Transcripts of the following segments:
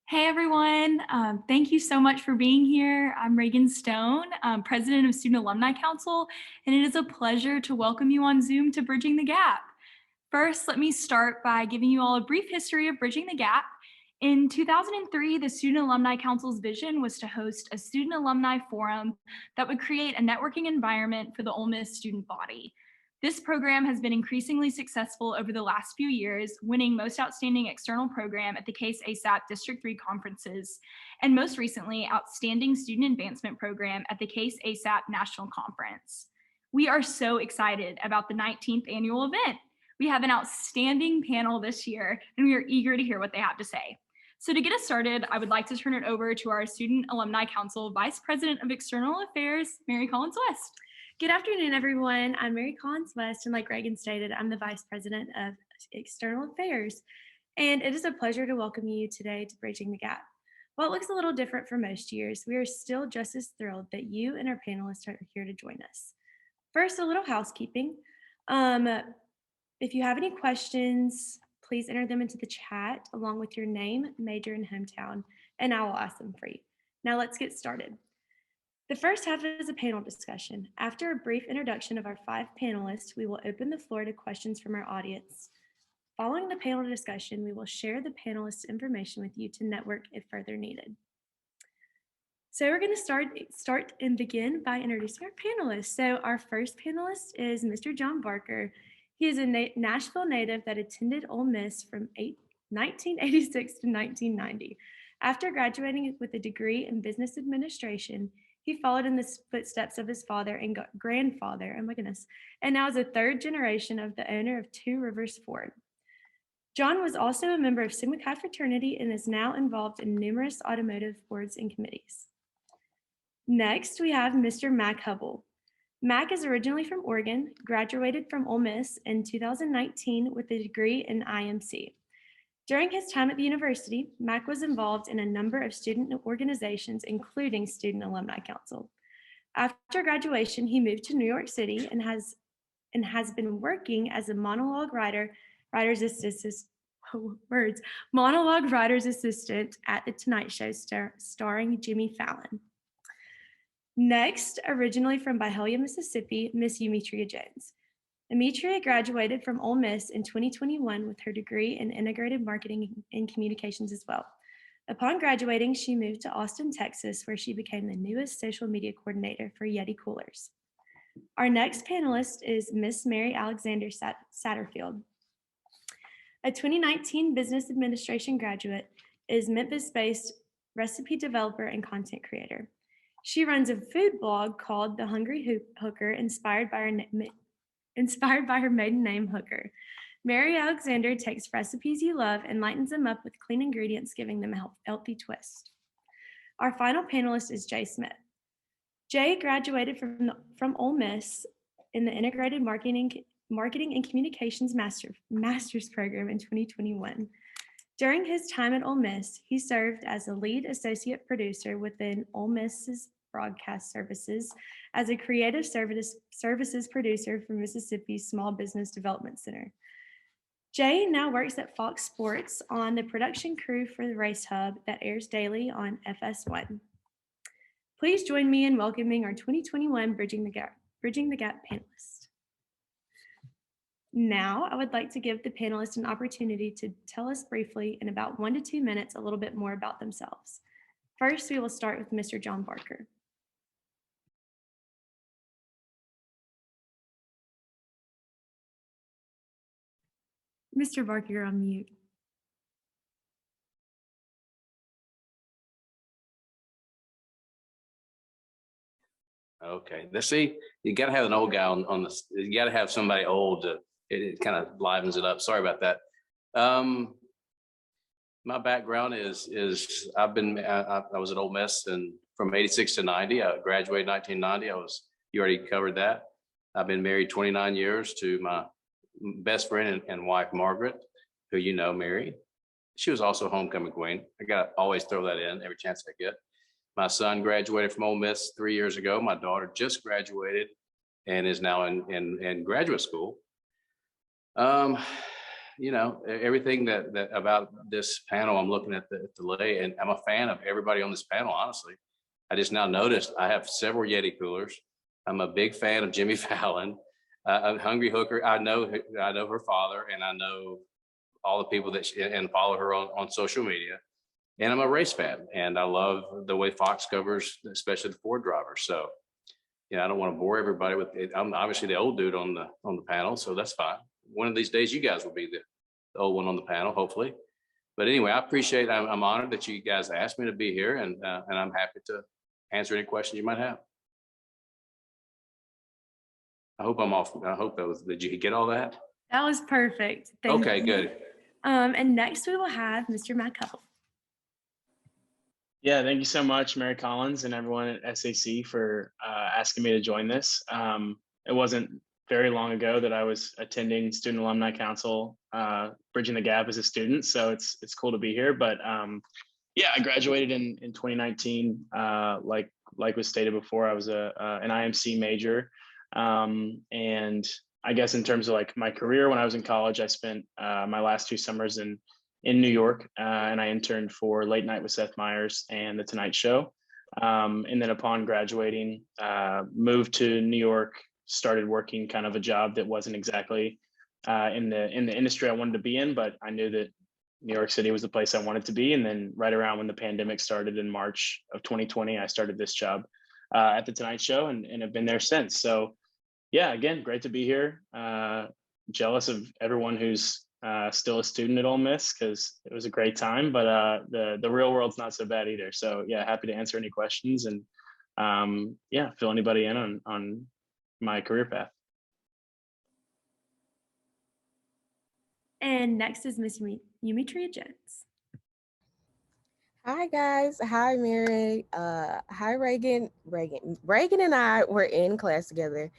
Hey everyone, thank you so much for being here. I'm Reagan Stone, President of Student Alumni Council, and it is a pleasure to welcome you on Zoom to Bridging the Gap. First, let me start by giving you all a brief history of Bridging the Gap. In 2003, the Student Alumni Council's vision was to host a student alumni forum that would create a networking environment for the Ole Miss student body. This program has been increasingly successful over the last few years, winning Most Outstanding External Program at the Case ASAP District 3 conferences, and most recently, Outstanding Student Advancement Program at the Case ASAP National Conference. We are so excited about the 19th annual event. We have an outstanding panel this year, and we are eager to hear what they have to say. So to get us started, I would like to turn it over to our Student Alumni Council Vice President of External Affairs, Mary Collins West. Good afternoon, everyone. I'm Mary Collins West, and like Reagan stated, I'm the Vice President of External Affairs, and it is a pleasure to welcome you today to Bridging the Gap. While it looks a little different from most years, we are still just as thrilled that you and our panelists are here to join us. First, a little housekeeping. If you have any questions, please enter them into the chat along with your name, major, and hometown, and I will ask them for you. Now let's get started. The first half is a panel discussion. After a brief introduction of our 5 panelists, we will open the floor to questions from our audience. Following the panel discussion, we will share the panelists' information with you to network if further needed. So we're going to start and begin by introducing our panelists. So our first panelist is Mr. John Barker. He is a Nashville native that attended Ole Miss from 1986 to 1990. After graduating with a degree in business administration, he followed in the footsteps of his father and grandfather, oh my goodness, and now is a 3rd generation of the owner of Two Rivers Ford. John was also a member of Sigma Chi fraternity and is now involved in numerous automotive boards and committees. Next, we have Mr. Mac Hubble. Mac is originally from Oregon, graduated from Ole Miss in 2019 with a degree in IMC. During his time at the university, Mac was involved in a number of student organizations, including Student Alumni Council. After graduation, he moved to New York City and has been working as a monologue writer's assistant at The Tonight Show starring Jimmy Fallon. Next, originally from Byhalia, Mississippi, Miss Umetria Jones. Umetria graduated from Ole Miss in 2021 with her degree in integrated marketing and communications as well. Upon graduating, she moved to Austin, Texas, where she became the newest social media coordinator for Yeti Coolers. Our next panelist is Miss Mary Alexander Satterfield. A 2019 business administration graduate, is Memphis-based recipe developer and content creator. She runs a food blog called The Hungry Hooker, inspired by her maiden name, Hooker. Mary Alexander takes recipes you love and lightens them up with clean ingredients, giving them a healthy twist. Our final panelist is Jay Smith. Jay graduated from Ole Miss in the Integrated Marketing and Communications Master's Program in 2021. During his time at Ole Miss, he served as a lead associate producer within Ole Miss's broadcast services as a creative services producer for Mississippi's Small Business Development Center. Jay now works at Fox Sports on the production crew for the Race Hub that airs daily on FS1. Please join me in welcoming our 2021 Bridging the Gap panelists. Now, I would like to give the panelists an opportunity to tell us briefly in about 1 to 2 minutes a little bit more about themselves. First, we will start with Mr. John Barker. Mr. Barker, you're on mute. Okay, let's see. You got to have an old guy on this. You got to have somebody old to. It kind of livens it up. Sorry about that. My background is I was at Ole Miss and from 86 to 90. I graduated in 1990. You already covered that. I've been married 29 years to my best friend and wife, Margaret, who you know, Mary. She was also homecoming queen. I got to always throw that in every chance I get. My son graduated from Ole Miss 3 years ago. My daughter just graduated and is now in graduate school. everything that about this panel, I'm looking at the lay, and I'm a fan of everybody on this panel, honestly. I just now noticed I have several Yeti coolers. I'm a big fan of Jimmy Fallon, a Hungry Hooker. I know her father, and I know all the people and follow her on social media. And I'm a race fan, and I love the way Fox covers, especially the Ford drivers. So, I don't want to bore everybody with it. I'm obviously the old dude on the panel, so that's fine. One of these days, you guys will be the old one on the panel, hopefully. But anyway, I appreciate. I'm honored that you guys asked me to be here, and I'm happy to answer any questions you might have. I hope I'm off. I hope that was. Did you get all that? That was perfect. Thank Okay, you. good. And next we will have Mr. McCullough. Yeah, thank you so much, Mary Collins and everyone at SAC for asking me to join this. It wasn't very long ago that I was attending Student Alumni Council, bridging the gap as a student. So it's cool to be here. But yeah, I graduated in 2019. Like was stated before, I was an IMC major. And I guess in terms of like my career, when I was in college, I spent my last 2 summers in New York, and I interned for Late Night with Seth Meyers and The Tonight Show. And then upon graduating, moved to New York, started working kind of a job that wasn't exactly in the industry I wanted to be in, but I knew that New York City was the place I wanted to be. And then right around when the pandemic started in March of 2020, I started this job at The Tonight Show and have been there since. So yeah, again, great to be here. Jealous of everyone who's still a student at Ole Miss because it was a great time, but the real world's not so bad either. So yeah, happy to answer any questions and yeah, fill anybody in on my career path. And next is Miss Umitria Jones. Hi guys. Hi Mary. Hi Reagan. Reagan and I were in class together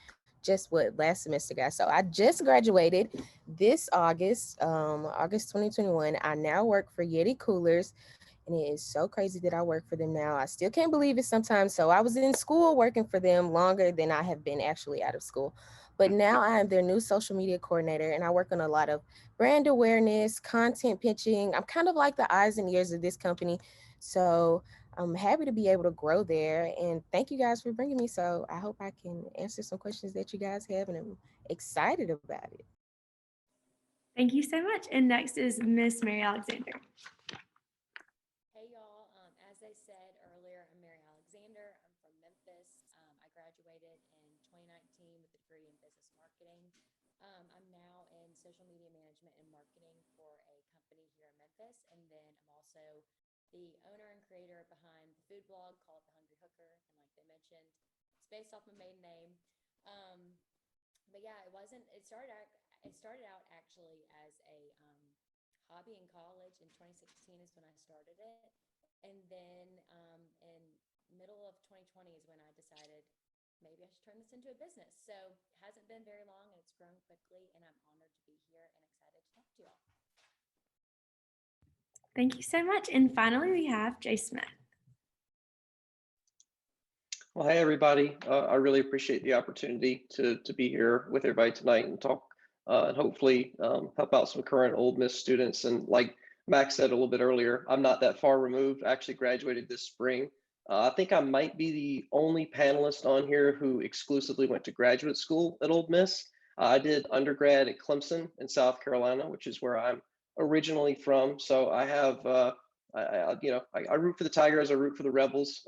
just last semester, guys. So I just graduated this August, August 2021. I now work for Yeti Coolers, and it is so crazy that I work for them now. I still can't believe it sometimes. So I was in school working for them longer than I have been actually out of school. But now I am their new social media coordinator, and I work on a lot of brand awareness, content pitching. I'm kind of like the eyes and ears of this company. So I'm happy to be able to grow there, and thank you guys for bringing me. So I hope I can answer some questions that you guys have, and I'm excited about it. Thank you so much. And next is Miss Mary Alexander. Hey y'all, as I said earlier, I'm Mary Alexander. I'm from Memphis. I graduated in 2019 with a degree in business marketing. I'm now in social media management and marketing for a company here in Memphis, and then I'm also the owner and creator behind the food blog called The Hungry Hooker, and like they mentioned, it's based off my maiden name. But yeah, it started out actually as a hobby in college. In 2016 is when I started it, and then in middle of 2020 is when I decided maybe I should turn this into a business. So it hasn't been very long, and it's grown quickly, and I'm honored to be here and excited to talk to you all. Thank you so much. And finally, we have Jay Smith. Well, hey, everybody. I really appreciate the opportunity to be here with everybody tonight and talk and hopefully help out some current Ole Miss students. And like Max said a little bit earlier, I'm not that far removed. I actually graduated this spring. I think I might be the only panelist on here who exclusively went to graduate school at Ole Miss. I did undergrad at Clemson in South Carolina, which is where I'm originally from. So I have, I root for the Tigers. I root for the Rebels.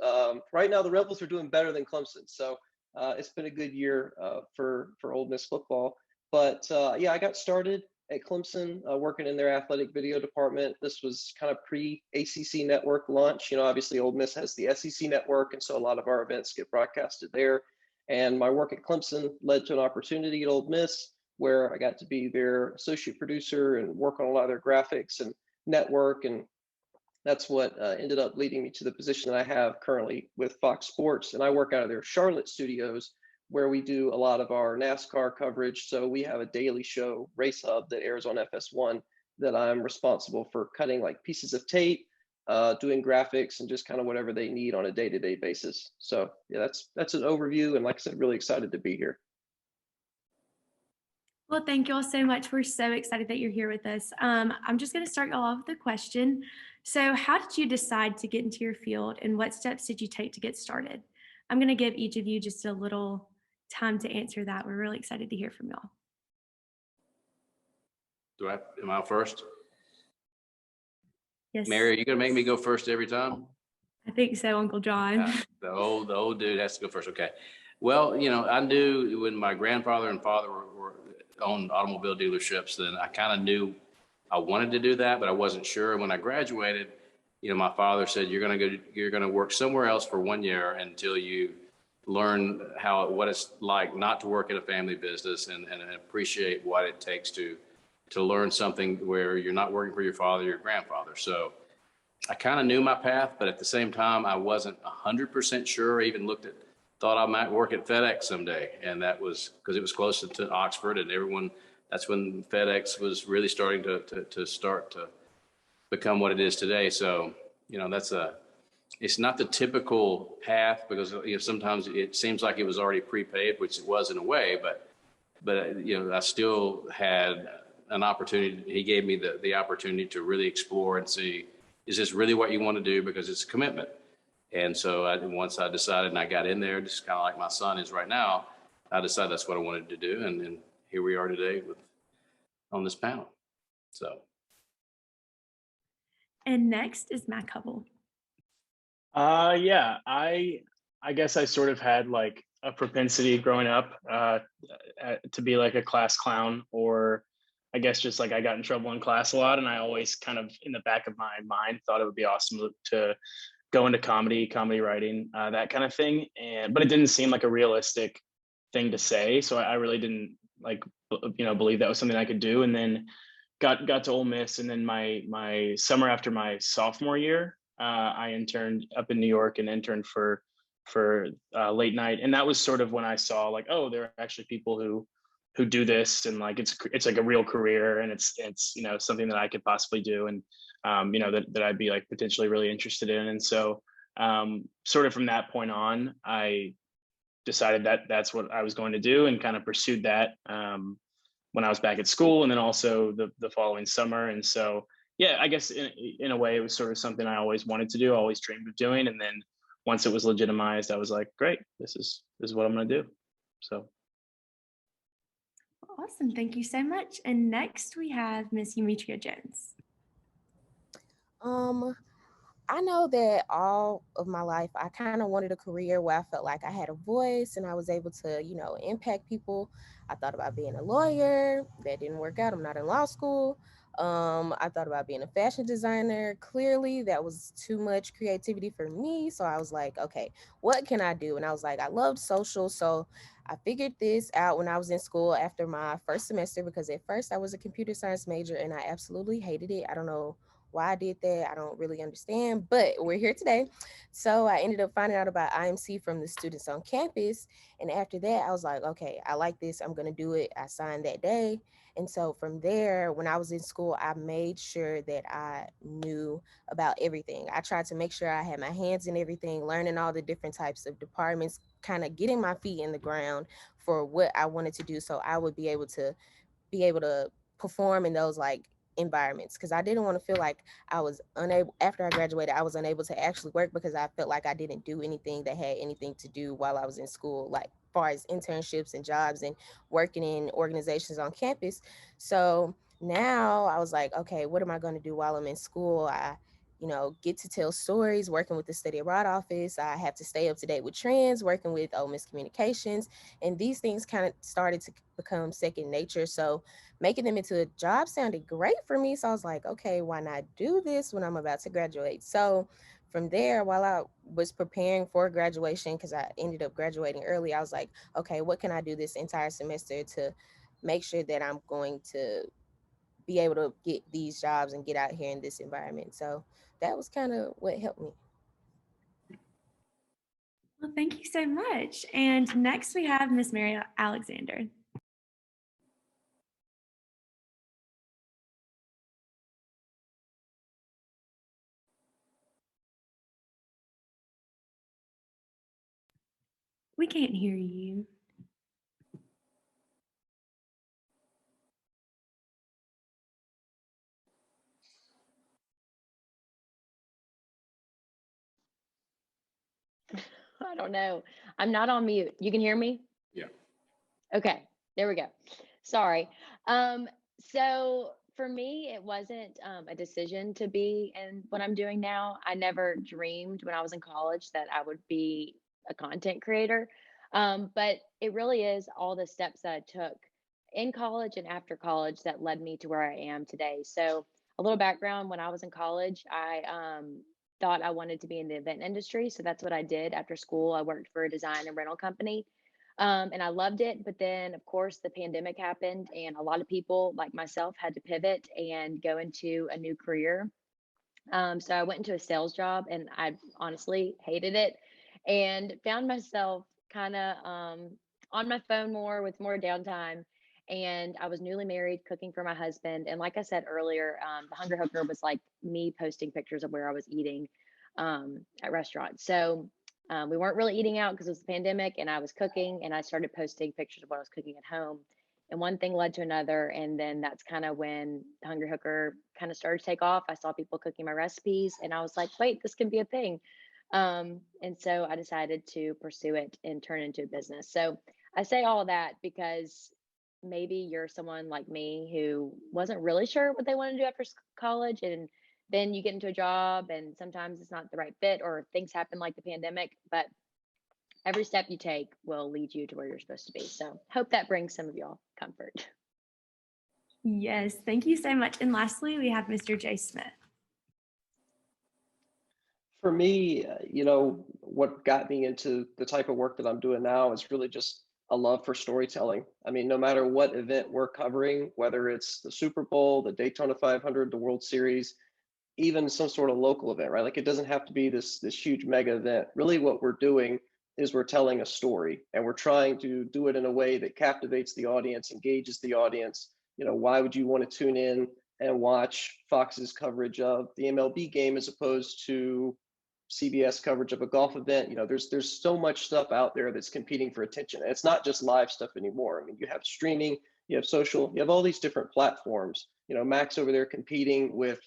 Right now, the Rebels are doing better than Clemson. So it's been a good year for Ole Miss football. But yeah, I got started at Clemson working in their athletic video department. This was kind of pre-ACC network launch. Obviously Ole Miss has the SEC network, and so a lot of our events get broadcasted there. And my work at Clemson led to an opportunity at Ole Miss, where I got to be their associate producer and work on a lot of their graphics and network. And that's what ended up leading me to the position that I have currently with Fox Sports. And I work out of their Charlotte studios, where we do a lot of our NASCAR coverage. So we have a daily show, Race Hub, that airs on FS1 that I'm responsible for cutting like pieces of tape, doing graphics, and just kind of whatever they need on a day-to-day basis. So yeah, that's an overview. And like I said, really excited to be here. Well, thank you all so much. We're so excited that you're here with us. I'm just going to start y'all off with a question. So, how did you decide to get into your field, and what steps did you take to get started? I'm going to give each of you just a little time to answer that. We're really excited to hear from y'all. Am I first? Yes, Mary, are you gonna make me go first every time? I think so, Uncle John. The old dude has to go first. Okay. Well, I knew when my grandfather and father were owned automobile dealerships, then I kind of knew I wanted to do that, but I wasn't sure. And when I graduated, my father said, you're gonna work somewhere else for 1 year until you learn what it's like not to work in a family business and appreciate what it takes to learn something where you're not working for your father, your grandfather. So I kind of knew my path, but at the same time, I wasn't 100% sure. I even thought I might work at FedEx someday. And that was because it was close to Oxford, and that's when FedEx was really starting to become what it is today. So, it's not the typical path because, sometimes it seems like it was already pre-paved, which it was in a way, but I still had an opportunity. He gave me the opportunity to really explore and see, is this really what you want to do? Because it's a commitment. And so once I decided and I got in there, just kind of like my son is right now, I decided that's what I wanted to do. And here we are today on this panel. So. And next is Matt Hubble. Yeah, I guess I sort of had like a propensity growing up to be like a class clown, or I guess just like I got in trouble in class a lot, and I always kind of in the back of my mind thought it would be awesome to go into comedy writing, that kind of thing. But it didn't seem like a realistic thing to say, so I really didn't believe that was something I could do. And then got to Ole Miss, and then my summer after my sophomore year, I interned up in New York and interned for late night, and that was sort of when I saw like, oh, there are actually people who do this, and like it's like a real career, and it's something that I could possibly do, and that I'd be like potentially really interested in. And so sort of from that point on, I decided that that's what I was going to do, and kind of pursued that when I was back at school, and then also the following summer. And so, yeah, I guess in a way, it was sort of something I always wanted to do, always dreamed of doing. And then once it was legitimized, I was like, great, this is what I'm going to do. So. Awesome. Thank you so much. And next we have Miss Umetria Jones. I know that all of my life, I kind of wanted a career where I felt like I had a voice and I was able to, impact people. I thought about being a lawyer. That didn't work out. I'm not in law school. I thought about being a fashion designer. Clearly, that was too much creativity for me. So I was like, okay, what can I do? And I was like, I loved social. So I figured this out when I was in school after my first semester, because at first I was a computer science major and I absolutely hated it. I don't know why I did that. I don't really understand, but we're here today. So I ended up finding out about IMC from the students on campus. And after that, I was like, okay, I like this. I'm going to do it. I signed that day. And so from there, when I was in school, I made sure that I knew about everything. I tried to make sure I had my hands in everything, learning all the different types of departments, kind of getting my feet in the ground for what I wanted to do. So I would be able to perform in those like environments, because I didn't want to feel like I was unable, after I graduated, I was unable to actually work because I felt like I didn't do anything that had anything to do while I was in school, like far as internships and jobs and working in organizations on campus. So now I was like, okay, what am I going to do while I'm in school? I get to tell stories, working with the study abroad office. I have to stay up to date with trends, working with Ole Miss Communications. And these things kind of started to become second nature. So making them into a job sounded great for me. So I was like, okay, why not do this when I'm about to graduate? So from there, while I was preparing for graduation, because I ended up graduating early, I was like, okay, what can I do this entire semester to make sure that I'm going to be able to get these jobs and get out here in this environment? So that was kind of what helped me. Well, thank you so much. And next we have Miss Mary Alexander. We can't hear you. I don't know. I'm not on mute. You can hear me? Yeah. Okay, there we go. Sorry. So for me, it wasn't a decision to be in what I'm doing now. I never dreamed when I was in college that I would be a content creator. But it really is all the steps that I took in college and after college that led me to where I am today. So a little background, when I was in college, I thought I wanted to be in the event industry. So that's what I did after school. I worked for a design and rental company. And I loved it. But then, of course, the pandemic happened, and a lot of people like myself had to pivot and go into a new career. So I went into a sales job, and I honestly hated it and found myself kind of on my phone more with more downtime. And I was newly married, cooking for my husband. And like I said earlier, the Hunger Hooker was like me posting pictures of where I was eating at restaurants. So we weren't really eating out because it was the pandemic, and I was cooking, and I started posting pictures of what I was cooking at home. And one thing led to another, and then that's kind of when the Hungry Hooker kind of started to take off. I saw people cooking my recipes, and I was like, wait, this can be a thing. And so I decided to pursue it and turn it into a business. So I say all of that because maybe you're someone like me who wasn't really sure what they want to do after college, and then you get into a job, and sometimes it's not the right fit, or things happen like the pandemic. But every step you take will lead you to where you're supposed to be. So hope that brings some of y'all comfort. Yes, thank you so much. And lastly, we have Mr. Jay Smith. For me, what got me into the type of work that I'm doing now is really just a love for storytelling. I mean, no matter what event we're covering, whether it's the Super Bowl, the Daytona 500, the World Series, even some sort of local event, right? Like, it doesn't have to be this huge mega event. Really, what we're doing is we're telling a story, and we're trying to do it in a way that captivates the audience, engages the audience. Why would you want to tune in and watch Fox's coverage of the MLB game as opposed to CBS coverage of a golf event? There's so much stuff out there that's competing for attention. And it's not just live stuff anymore. I mean, you have streaming, you have social, you have all these different platforms. Max over there competing with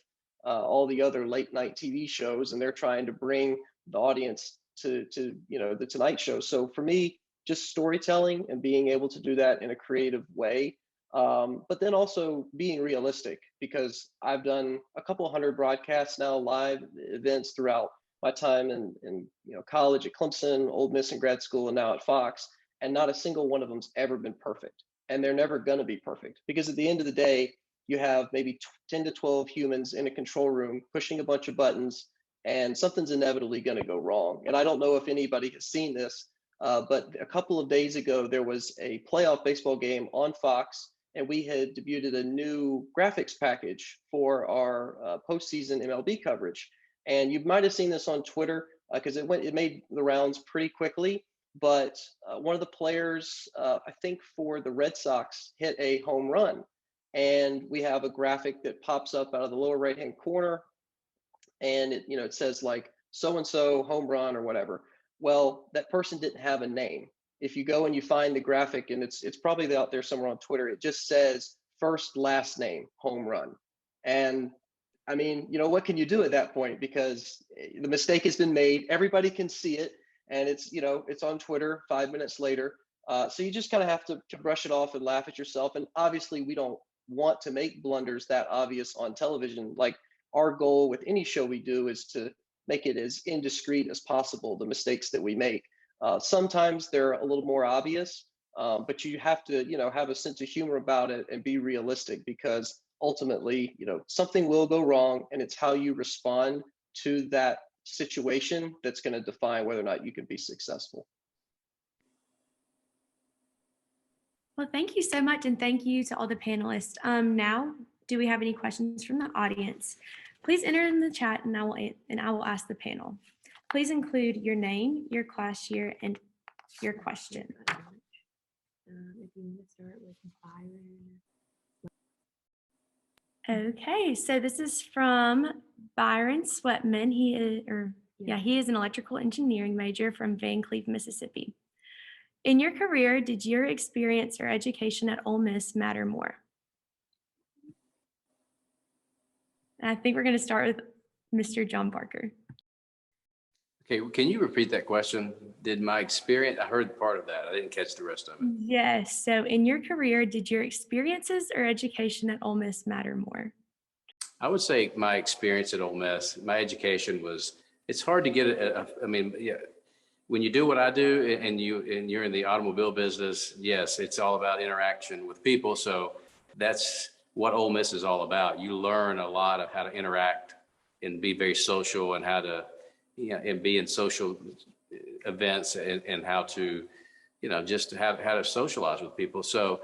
all the other late night TV shows, and they're trying to bring the audience to the Tonight Show. So for me, just storytelling and being able to do that in a creative way, but then also being realistic, because I've done a couple hundred broadcasts now, live events throughout my time in college at Clemson, Ole Miss in grad school, and now at Fox, and not a single one of them's ever been perfect, and they're never going to be perfect, because at the end of the day, you have maybe 10 to 12 humans in a control room pushing a bunch of buttons, and something's inevitably going to go wrong. And I don't know if anybody has seen this, but a couple of days ago, there was a playoff baseball game on Fox, and we had debuted a new graphics package for our postseason MLB coverage. And you might have seen this on Twitter because it made the rounds pretty quickly. But one of the players, I think for the Red Sox, hit a home run. And we have a graphic that pops up out of the lower right-hand corner, and it says like so-and-so home run or whatever. Well, that person didn't have a name. If you go and you find the graphic, and it's probably out there somewhere on Twitter, it just says first, last name, home run. And I mean, what can you do at that point? Because the mistake has been made. Everybody can see it, and it's on Twitter 5 minutes later. So you just kind of have to brush it off and laugh at yourself. And obviously, we don't want to make blunders that obvious on television. Like, our goal with any show we do is to make it as indiscreet as possible, the mistakes that we make. Sometimes they're a little more obvious, but you have to, have a sense of humor about it and be realistic, because ultimately, something will go wrong, and it's how you respond to that situation that's going to define whether or not you can be successful. Well, thank you so much, and thank you to all the panelists. Now, do we have any questions from the audience? Please enter in the chat, and I will ask the panel. Please include your name, your class year, and your question. If you want to start with Byron. Okay, so this is from Byron Sweatman. He is an electrical engineering major from Van Cleve, Mississippi. In your career, did your experience or education at Ole Miss matter more? And I think we're going to start with Mr. John Barker. Okay, can you repeat that question? Did my experience, I heard part of that. I didn't catch the rest of it. Yes. So in your career, did your experiences or education at Ole Miss matter more? I would say my experience at Ole Miss, my education was, it's hard to get I mean, yeah, when you do what I do and you're in the automobile business, yes, it's all about interaction with people. So that's what Ole Miss is all about. You learn a lot of how to interact and be very social and how to, and be in social events and how to, just how to socialize with people. So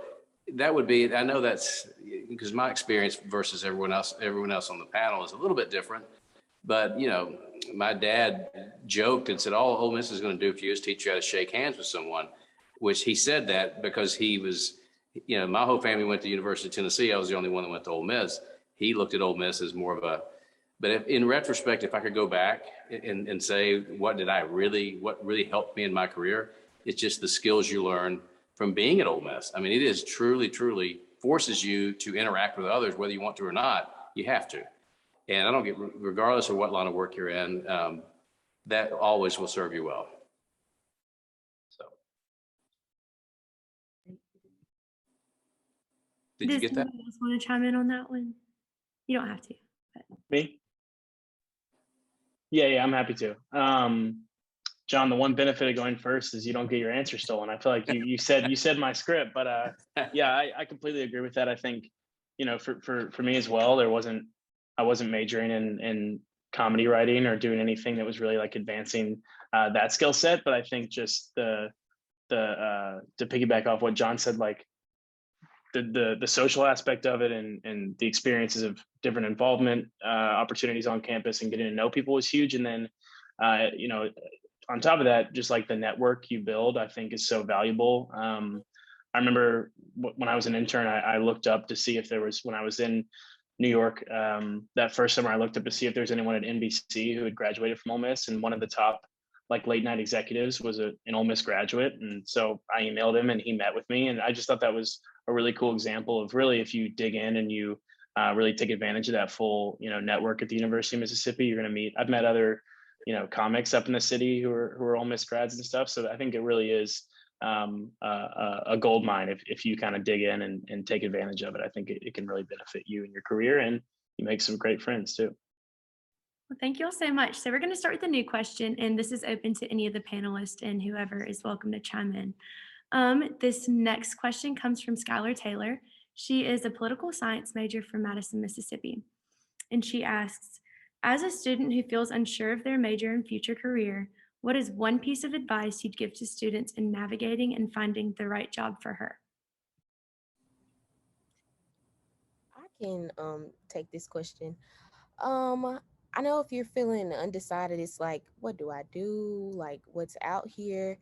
that would be, I know that's because my experience versus everyone else on the panel is a little bit different. But, my dad joked and said, all Ole Miss is going to do for you is teach you how to shake hands with someone, which he said that because he was, my whole family went to the University of Tennessee. I was the only one that went to Ole Miss. He looked at Ole Miss as more of a, but in retrospect, if I could go back and say, what really helped me in my career, it's just the skills you learn from being at Ole Miss. I mean, it is truly forces you to interact with others, whether you want to or not, you have to. And I don't get, regardless of what line of work you're in, that always will serve you well. So. Did you get that? Does anyone else want to chime in on that one? You don't have to. But. Me? Yeah, I'm happy to. John, the one benefit of going first is you don't get your answer stolen. I feel like you said my script, but yeah, I completely agree with that. I think, for me as well, I wasn't majoring in comedy writing or doing anything that was really like advancing that skill set. But I think just to piggyback off what John said, like the social aspect of it and the experiences of different involvement opportunities on campus and getting to know people was huge. And then, on top of that, just like the network you build, I think is so valuable. I remember when I was an intern, I looked up to see if there was, when I was in New York, that first summer, I looked up to see if there's anyone at NBC who had graduated from Ole Miss, and one of the top like late night executives was an Ole Miss graduate. And so I emailed him and he met with me. And I just thought that was a really cool example of really, if you dig in and you really take advantage of that full, network at the University of Mississippi, you're going to meet, I've met other, comics up in the city who are Ole Miss grads and stuff. So I think it really is a gold mine if you kind of dig in and take advantage of it. I think it can really benefit you in your career, and you make some great friends too. Well, thank you all so much. So we're going to start with a new question, and this is open to any of the panelists and whoever is welcome to chime in. This next question comes from Skylar Taylor. She is a political science major from Madison, Mississippi. And she asks, as a student who feels unsure of their major and future career, what is one piece of advice you'd give to students in navigating and finding the right job for her? I can take this question. I know if you're feeling undecided, it's like, what do I do? Like, what's out here?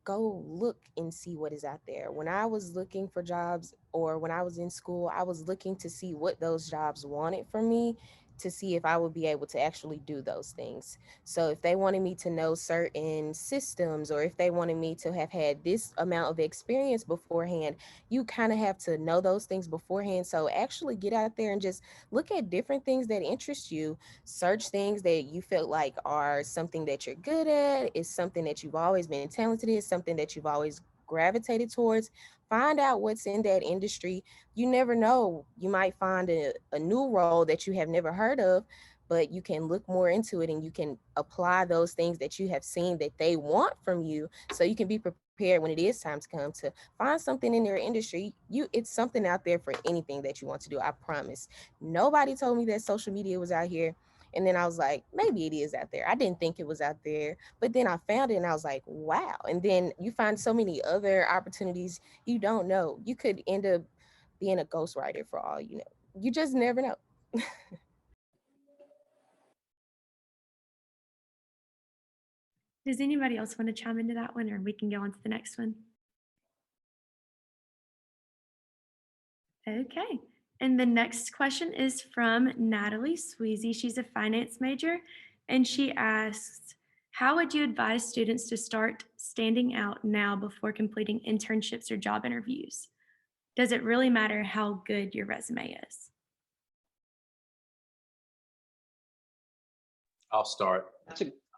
Go look and see what is out there. When I was looking for jobs, or when I was in school, I was looking to see what those jobs wanted from me, to see if I would be able to actually do those things. So if they wanted me to know certain systems, or if they wanted me to have had this amount of experience beforehand, you kind of have to know those things beforehand. So actually get out there and just look at different things that interest you. Search things that you feel like are something that you're good at, is something that you've always been talented in, something that you've always gravitated towards. Find out what's in that industry. You never know, you might find a new role that you have never heard of, but you can look more into it and you can apply those things that you have seen that they want from you, so you can be prepared when it is time to come to find something in their industry. It's something out there for anything that you want to do. I promise. Nobody told me that social media was out here. And then I was like, maybe it is out there. I didn't think it was out there, but then I found it and I was like, wow. And then you find so many other opportunities you don't know. You could end up being a ghostwriter for all you know. You just never know. Does anybody else want to chime into that one, or we can go on to the next one? Okay. And the next question is from Natalie Sweezy. She's a finance major, and she asks, how would you advise students to start standing out now before completing internships or job interviews? Does it really matter how good your resume is? I'll start.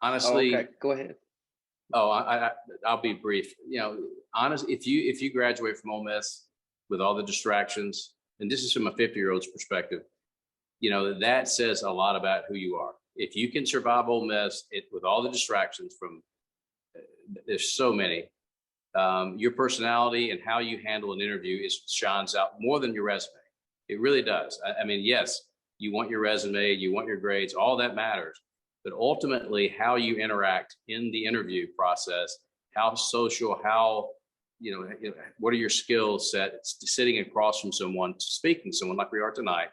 Honestly, Okay, go ahead. oh, I'll be brief. You know, honest, if you graduate from Ole Miss with all the distractions, and this is from a 50-year-old's perspective, you know, that says a lot about who you are. If you can survive Ole Miss with all the distractions from, there's so many, your personality and how you handle an interview shines out more than your resume. It really does. I mean, yes, you want your resume, you want your grades, all that matters. But ultimately, how you interact in the interview process, how social, how, what are your skill sets, sitting across from someone, speaking to someone like we are tonight,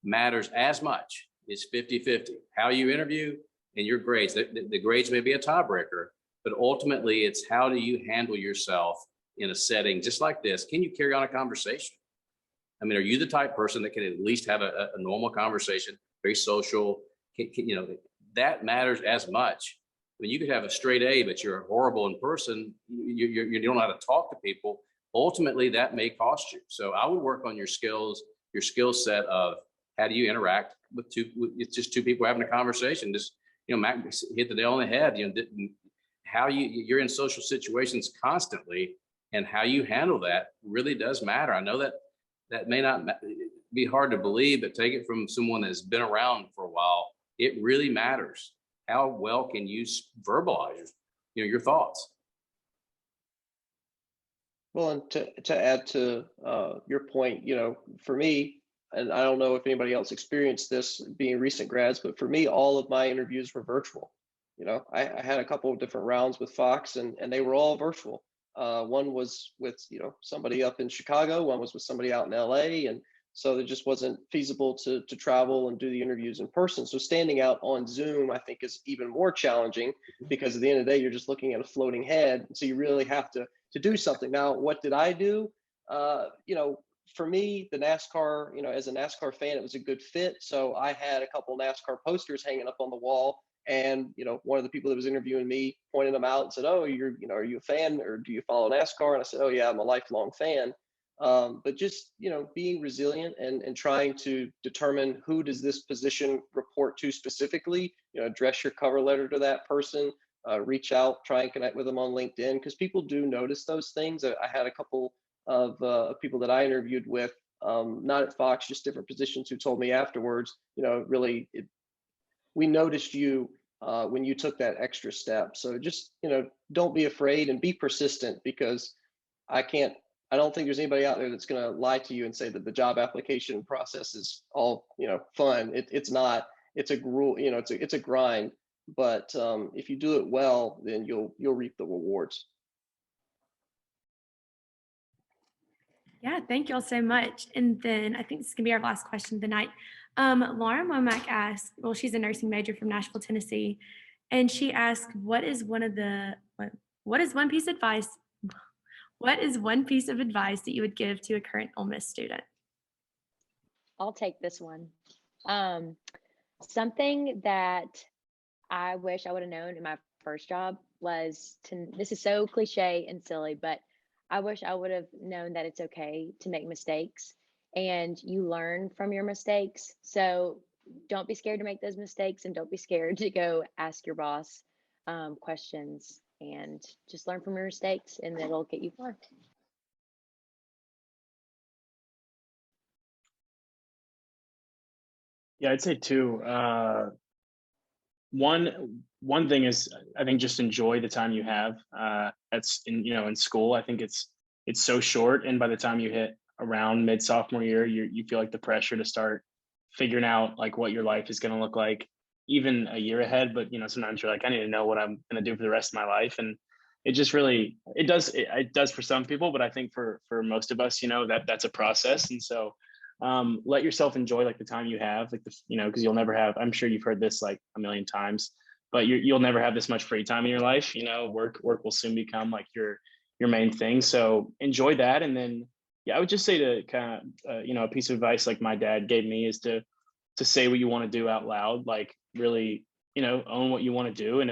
matters as much. It's 50-50. How you interview and your grades, the grades may be a tiebreaker, but ultimately it's how do you handle yourself in a setting just like this? Can you carry on a conversation? I mean, are you the type person that can at least have a normal conversation, very social? That matters as much. I mean, you could have a straight A, but you're horrible in person. You don't know how to talk to people. Ultimately, that may cost you. So I would work on your skills, your skill set of how do you interact with it's just two people having a conversation. Just, Mac hit the nail on the head. How you're in social situations constantly, and how you handle that really does matter. I know that may not be hard to believe, but take it from someone that's been around for a while. It really matters. How well can you verbalize your thoughts? Well, and to add to your point, for me, and I don't know if anybody else experienced this being recent grads, but for me, all of my interviews were virtual. I had a couple of different rounds with Fox, and they were all virtual. One was with somebody up in Chicago, one was with somebody out in LA, and so it just wasn't feasible to travel and do the interviews in person. So standing out on Zoom, I think, is even more challenging, because at the end of the day, you're just looking at a floating head. So you really have to do something. Now, what did I do? For me, the NASCAR, as a NASCAR fan, it was a good fit. So I had a couple NASCAR posters hanging up on the wall. And one of the people that was interviewing me pointed them out and said, "Oh, are you a fan, or do you follow NASCAR?" And I said, "Oh yeah, I'm a lifelong fan." But just being resilient and trying to determine who does this position report to specifically. Address your cover letter to that person. Reach out, try and connect with them on LinkedIn, because people do notice those things. I had a couple of people that I interviewed with, not at Fox, just different positions, who told me afterwards, really, we noticed you when you took that extra step. So just, don't be afraid and be persistent, because I don't think there's anybody out there that's going to lie to you and say that the job application process is all, fun. It's not. It's a gruel, it's a grind. But if you do it well, then you'll reap the rewards. Yeah, thank you all so much. And then I think this is gonna be our last question of the night. Lauren Womack asked, well, she's a nursing major from Nashville, Tennessee, and she asked, what is one piece of advice? What is one piece of advice that you would give to a current Ole Miss student? I'll take this one. Something that I wish I would have known in my first job was this is so cliche and silly, but I wish I would have known that it's okay to make mistakes and you learn from your mistakes. So don't be scared to make those mistakes, and don't be scared to go ask your boss questions, and just learn from your mistakes, and it'll get you far. Yeah, I'd say two. One thing is, I think, just enjoy the time you have. That's in school. I think it's so short, and by the time you hit around mid sophomore year, you feel like the pressure to start figuring out like what your life is going to look like even a year ahead. But sometimes you're like, I need to know what I'm going to do for the rest of my life, and it just really it does for some people, but I think for most of us, that's a process. And so let yourself enjoy like the time you have, like because you'll never have, I'm sure you've heard this like a million times, but you'll never have this much free time in your life. Work will soon become like your main thing. So enjoy that. And then I would just say to kind of a piece of advice like my dad gave me is to say what you want to do out loud, like really own what you want to do. And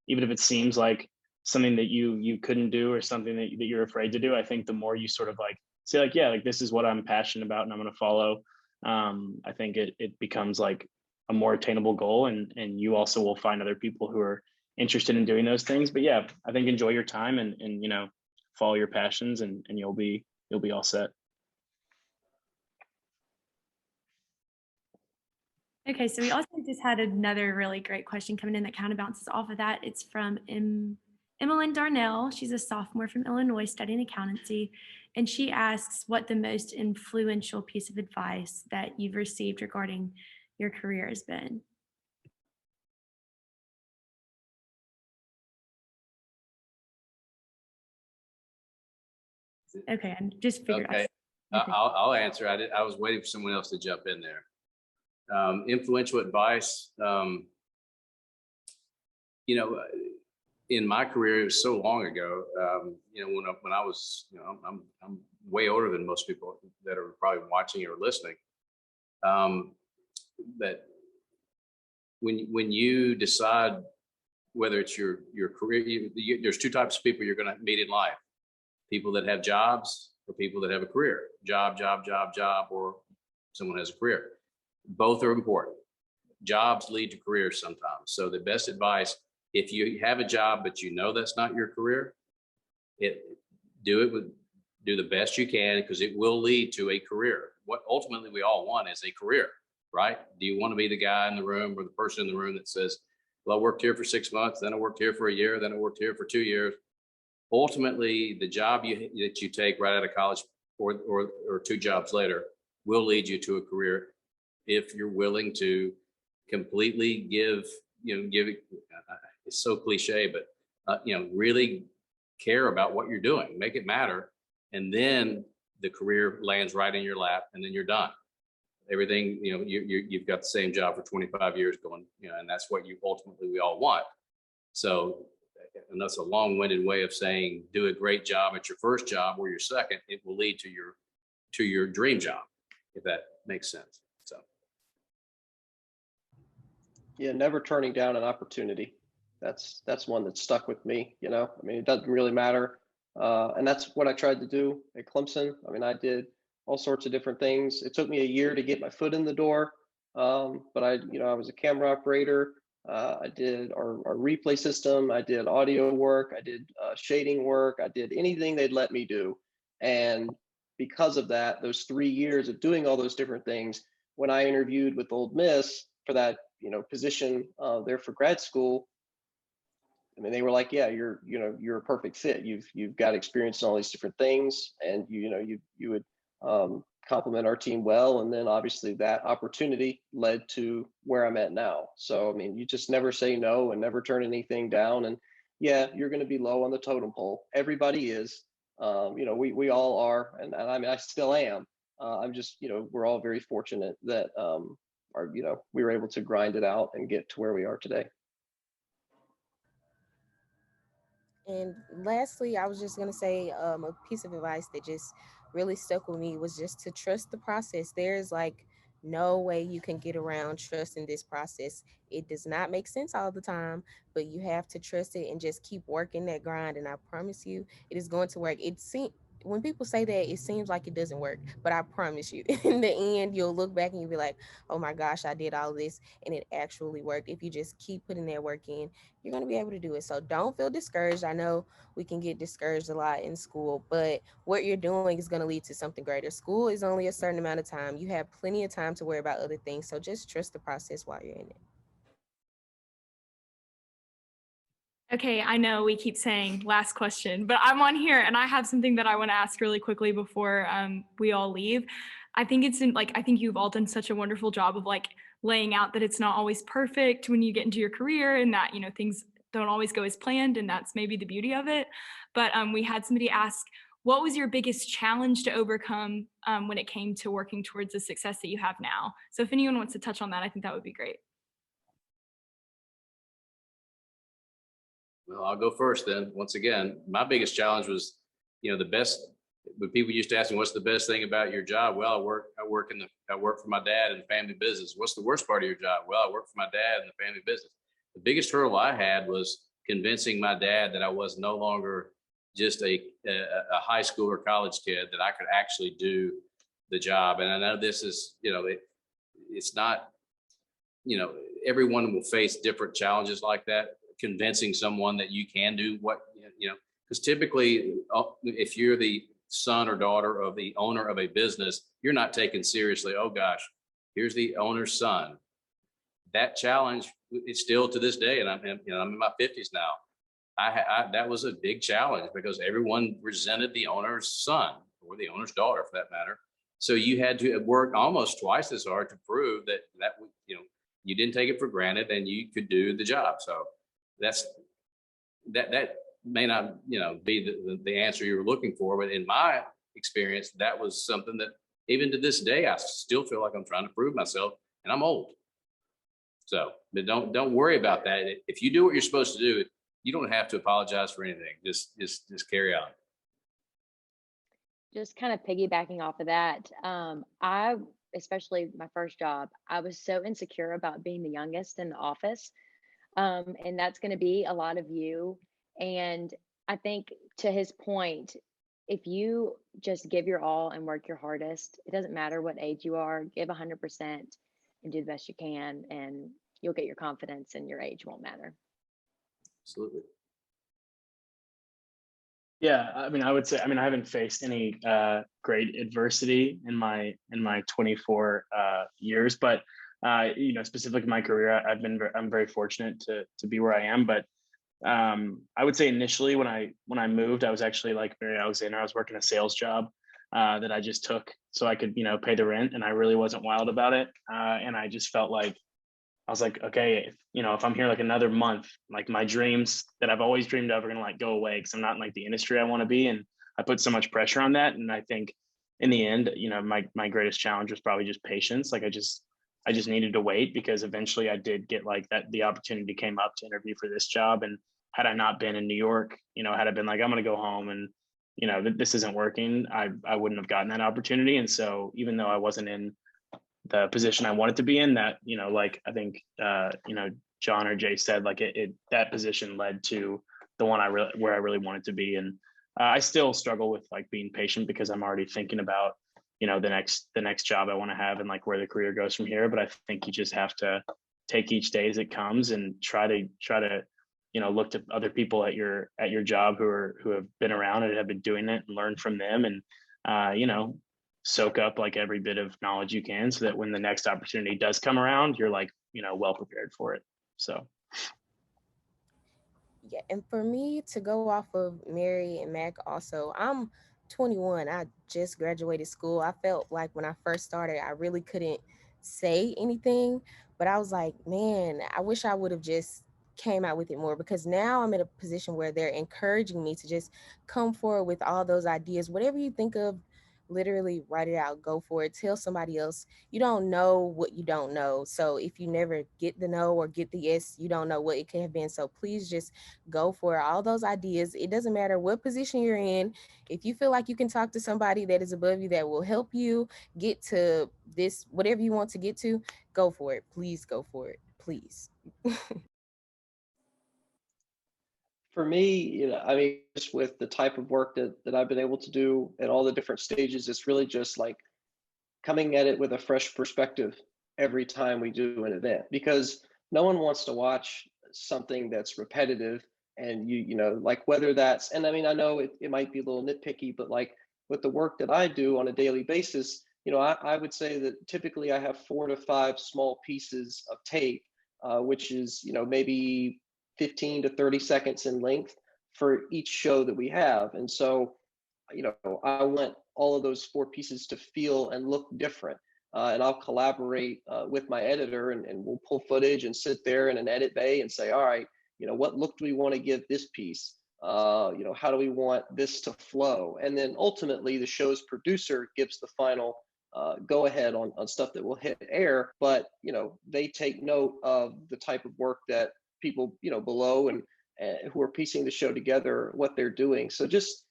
even if it seems like something that you couldn't do, or something that you're afraid to do, I think the more you sort of like say like, yeah, like this is what I'm passionate about and I'm going to follow, I think it becomes like a more attainable goal, and you also will find other people who are interested in doing those things. But yeah, I think enjoy your time and follow your passions, and you'll be all set. Okay, so we also just had another really great question coming in that kind of bounces off of that. It's from Emmeline Darnell. She's a sophomore from Illinois studying accountancy. And she asks what the most influential piece of advice that you've received regarding your career has been. Okay, I just figured. Okay, I'll answer. I was waiting for someone else to jump in there. Influential advice. In my career, it was so long ago. When I was, I'm way older than most people that are probably watching or listening. That when you decide whether it's your career, there's two types of people you're going to meet in life: people that have jobs or people that have a career. Job, or someone has a career. Both are important. Jobs lead to careers sometimes. So the best advice, if you have a job but you know that's not your career, do the best you can, because it will lead to a career. What ultimately we all want is a career, right? Do you want to be the guy in the room or the person in the room that says, well, I worked here for 6 months, then I worked here for a year, then I worked here for 2 years. Ultimately, the job that you take right out of college or 2 jobs later will lead you to a career if you're willing to completely give it. It's so cliche, but really care about what you're doing, make it matter, and then the career lands right in your lap, and then you're done. Everything, you've got the same job for 25 years going, and that's what we all want. So, and that's a long-winded way of saying, do a great job at your first job or your second. It will lead to your dream job, if that makes sense. So, Yeah, never turning down an opportunity. That's one that stuck with me. I mean, it doesn't really matter, and that's what I tried to do at Clemson. I mean, I did all sorts of different things. It took me a year to get my foot in the door, but I was a camera operator. I did our replay system. I did audio work. I did shading work. I did anything they'd let me do. And because of that, those 3 years of doing all those different things, when I interviewed with Ole Miss for that position there for grad school, I mean, they were like, yeah, you're a perfect fit. You've got experience in all these different things, and you would complement our team well. And then obviously that opportunity led to where I'm at now. So, I mean, you just never say no and never turn anything down. And yeah, you're going to be low on the totem pole. Everybody is, we all are. And I mean, I still am. I'm just, we're all very fortunate that, we were able to grind it out and get to where we are today. And lastly, I was just going to say a piece of advice that just really stuck with me was just to trust the process. There's like no way you can get around trusting this process. It does not make sense all the time, but you have to trust it and just keep working that grind. And I promise you, it is going to work. When people say that, it seems like it doesn't work, but I promise you, in the end, you'll look back and you'll be like, oh my gosh, I did all this and it actually worked. If you just keep putting that work in, you're going to be able to do it. So don't feel discouraged. I know we can get discouraged a lot in school, but what you're doing is going to lead to something greater. School is only a certain amount of time. You have plenty of time to worry about other things. So just trust the process while you're in it. Okay, I know we keep saying last question, but I'm on here and I have something that I want to ask really quickly before we all leave. I think I think you've all done such a wonderful job of like laying out that it's not always perfect when you get into your career, and that, things don't always go as planned, and that's maybe the beauty of it. But we had somebody ask, what was your biggest challenge to overcome when it came to working towards the success that you have now? So if anyone wants to touch on that, I think that would be great. Well, I'll go first then. Once again, my biggest challenge was, the best. When people used to ask me, "What's the best thing about your job?" Well, I work for my dad in the family business. What's the worst part of your job? Well, I work for my dad in the family business. The biggest hurdle I had was convincing my dad that I was no longer just a high school or college kid, that I could actually do the job. And I know this is, it's not, everyone will face different challenges like that. convincing someone that you can do what, because typically if you're the son or daughter of the owner of a business, you're not taken seriously. Oh gosh, here's the owner's son. That challenge is still to this day, and I'm in my 50s now. That was a big challenge because everyone resented the owner's son or the owner's daughter, for that matter. So you had to work almost twice as hard to prove that you didn't take it for granted and you could do the job. So that may not be the answer you were looking for, but in my experience, that was something that even to this day I still feel like I'm trying to prove myself, and I'm old. So, but don't worry about that. If you do what you're supposed to do, you don't have to apologize for anything. Just carry on. Just kind of piggybacking off of that, especially my first job, I was so insecure about being the youngest in the office. And that's going to be a lot of you. And I think to his point, if you just give your all and work your hardest, it doesn't matter what age you are, give 100% and do the best you can, and you'll get your confidence and your age won't matter. Absolutely. Yeah, I mean, I would say, I haven't faced any great adversity in my 24 years, but specifically in my career, I'm very fortunate to be where I am. But I would say initially when I moved, I was actually like Mary Alexander. I was working a sales job that I just took so I could pay the rent, and I really wasn't wild about it. And I just felt like I was like, okay, if I'm here like another month, like my dreams that I've always dreamed of are gonna like go away because I'm not in like the industry I want to be. And I put so much pressure on that. And I think in the end, my greatest challenge was probably just patience. Like I just needed to wait, because eventually I did get like that the opportunity came up to interview for this job. And had I not been in New York, had I been like, I'm gonna go home and this isn't working, I wouldn't have gotten that opportunity. And so even though I wasn't in the position I wanted to be in, that like I think John or Jay said, like it that position led to the one where I really wanted to be. And I still struggle with like being patient because I'm already thinking about the next job I want to have and like where the career goes from here. But I think you just have to take each day as it comes and try to look to other people at your job who have been around and have been doing it, and learn from them, and soak up like every bit of knowledge you can, so that when the next opportunity does come around, you're like, well prepared for it. So. Yeah, and for me to go off of Mary and Mac also, I'm 21. I just graduated school. I felt like when I first started, I really couldn't say anything, but I was like, man, I wish I would have just came out with it more, because now I'm in a position where they're encouraging me to just come forward with all those ideas. Whatever you think of, literally write it out, go for it, tell somebody else. You don't know what you don't know. So if you never get the no or get the yes, you don't know what it could have been. So please just go for all those ideas. It doesn't matter what position you're in. If you feel like you can talk to somebody that is above you that will help you get to this, whatever you want to get to, go for it. Please go for it. Please. For me, just with the type of work that I've been able to do at all the different stages, it's really just like coming at it with a fresh perspective every time we do an event, because no one wants to watch something that's repetitive. And like whether that's, and I know it might be a little nitpicky, but like with the work that I do on a daily basis, I would say that typically I have 4 to 5 small pieces of tape, which is, maybe 15 to 30 seconds in length for each show that we have. And so, I want all of those 4 pieces to feel and look different. And I'll collaborate with my editor, and we'll pull footage and sit there in an edit bay and say, all right, what look do we want to give this piece? How do we want this to flow? And then ultimately the show's producer gives the final go ahead on stuff that will hit air. But, they take note of the type of work that people, below and who are piecing the show together, what they're doing. So just,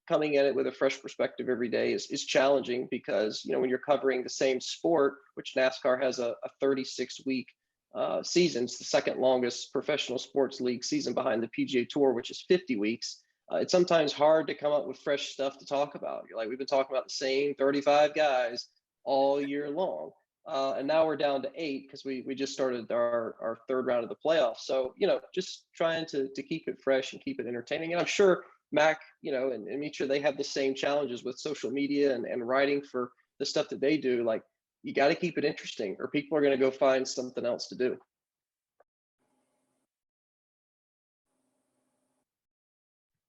coming at it with a fresh perspective every day is challenging, because, when you're covering the same sport, which NASCAR has a 36-week season, it's the second longest professional sports league season behind the PGA Tour, which is 50 weeks. It's sometimes hard to come up with fresh stuff to talk about. You're like, we've been talking about the same 35 guys all year long. and now we're down to 8 because we just started our third round of the playoffs. So, just trying to keep it fresh and keep it entertaining. And I'm sure Mac, and Mitra, they have the same challenges with social media and writing for the stuff that they do. Like, you got to keep it interesting or people are going to go find something else to do.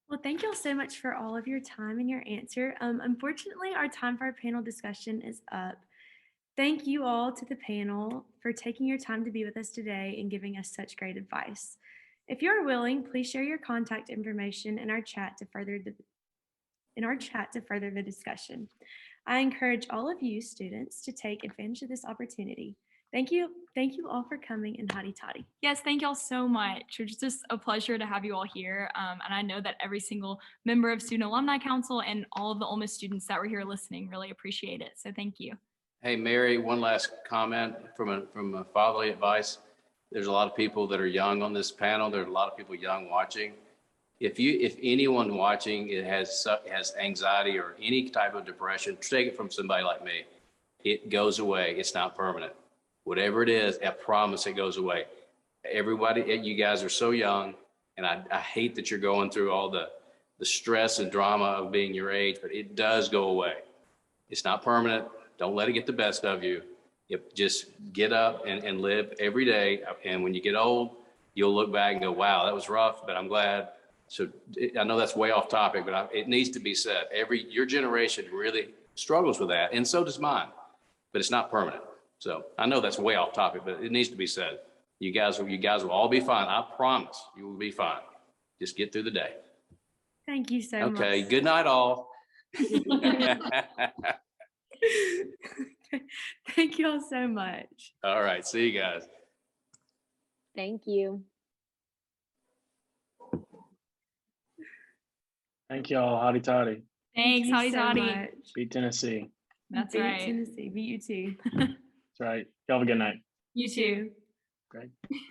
Well, thank you all so much for all of your time and your answer. Unfortunately, our time for our panel discussion is up. Thank you all to the panel for taking your time to be with us today and giving us such great advice. If you're willing, please share your contact information in our chat to further the discussion. I encourage all of you students to take advantage of this opportunity. Thank you all for coming and hotty toddy. Yes, thank y'all so much. It's just a pleasure to have you all here. And I know that every single member of Student Alumni Council and all of the Ole Miss students that were here listening really appreciate it. So thank you. Hey, Mary, one last comment from a fatherly advice. There's a lot of people that are young on this panel. There's a lot of people young watching. If anyone watching has anxiety or any type of depression, take it from somebody like me. It goes away. It's not permanent. Whatever it is, I promise it goes away. Everybody, you guys are so young, and I hate that you're going through all the stress and drama of being your age, but it does go away. It's not permanent. Don't let it get the best of you. Just get up and live every day. And when you get old, you'll look back and go, wow, that was rough, but I'm glad. So I know that's way off topic, but it needs to be said. Your generation really struggles with that, and so does mine, but it's not permanent. So I know that's way off topic, but it needs to be said. You guys will all be fine. I promise you will be fine. Just get through the day. Thank you so much. Okay. Good night, all. Thank you all so much. All right. See you guys. Thank you. Thank y'all. Hotty toddy. Thanks, Thank hotty you so toddy. much. Beat Tennessee. That's Beat right. Tennessee. Beat you too. That's right. Y'all have a good night. You too. Great.